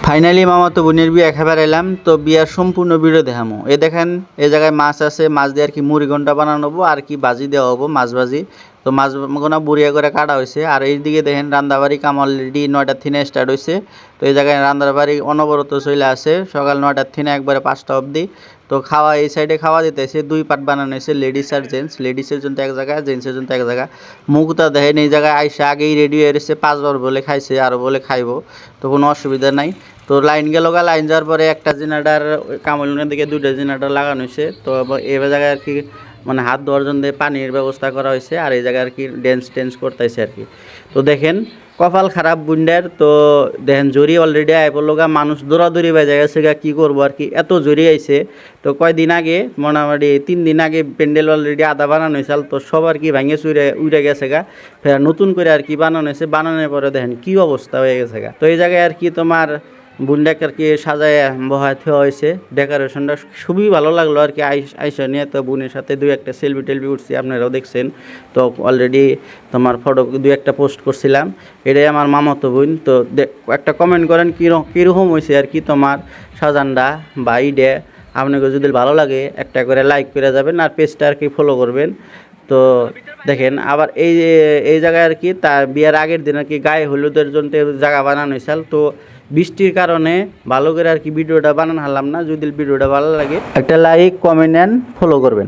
Finally মামাতো বোনের বিয়ে খাবার এলাম তো বিয়ার সম্পূর্ণ ভিডিও দেখামো। এই দেখেন এই জায়গায় মাছ আছে, মাছ দিয়ে আর কি মুড়ি ঘন্টা বানানো হবো আর কি ভাজি দেওয়া হবো, মাছ ভাজি। তো মাছ গোনা বুড়িয়া করে কাটা হয়েছে। আর এইদিকে দেখেন রান্দাবাড়ি কাম অলরেডি 9টার থেকে স্টার্ট হয়েছে। তো এই জায়গায় রান্দাবাড়ি অনবরত চলে আসে সকাল 9টার থেকে একবারে 5টা অবধি। তো খাওয়া এই সাইডে খাওয়া দিতেছে, 2 পার্ট বানানো হয়েছে, লেডিস আর জেন্টস। লেডিসের জন্য এক জায়গায়, জেন্টসের জন্য এক জায়গায়। মুখটা দেখেন এই জায়গায় আইসা আগেই রেডি হয়ে রয়েছে, 5বার বলে খাইছে, আরও বলে খাইবো। তো কোনো অসুবিধা নাই। তো লাইন গেল লাইন যাওয়ার পরে একটা জেনারেটার কামলিনের দিকে 2টা জেনারেটার লাগানো হয়েছে। তো এই জায়গায় আর কি মানে হাত ধোয়ার জন্য পানির ব্যবস্থা করা হয়েছে। আর এই জায়গায় আর কি ড্যান্স করতেছে আর কি। তো দেখেন কপাল খারাপ বুন্ডার। তো দেখেন জরি অলরেডি আয় পড়লো গা, মানুষ দৌড়াদৌড়ি বাজে গেছে গা, কী করবো আর কি, এত জরি আইছে। তো কয়দিন আগে মোটামুটি 3 দিন আগে প্যান্ডেল অলরেডি আধা বানানো হয়েছিল। তো সব আর কি ভাঙে চুরে উড়ে গেছে গা, ফের নতুন করে আর কি বানানো হয়েছে। বানানোর পরে দেখেন কী অবস্থা হয়ে গেছে গা। তো এই জায়গায় আর কি তোমার বুনডাকে আর কি সাজায় বহায় দেওয়া হয়েছে। ডেকোরেশনটা খুবই ভালো লাগলো আর কি আইসা নিয়ে। তো বোনের সাথে 2-1টা সেলফি উঠছি, আপনারাও দেখছেন। তো অলরেডি তোমার ফটো 2-1টা পোস্ট করছিলাম। এটাই আমার মামাতো বোন। তো একটা কমেন্ট করেন কীরকম হয়েছে আর কি তোমার সাজানটা বা ইডে। আপনাকে যদি ভালো লাগে একটা করে লাইক করে যাবেন আর পেজটা আর কি ফলো করবেন। তো দেখেন আবার এই জায়গায় আর কি তার বিয়ার আগের দিন আর কি গায়ে হলুদের জন্য জায়গা বানানো হয়েছিল। তো বৃষ্টির কারণে ভালো করে আর কি ভিডিওটা বানানো হারলাম না। যদি ভিডিওটা ভালো লাগে একটা লাইক, কমেন্ট অ্যান্ড ফলো করবেন।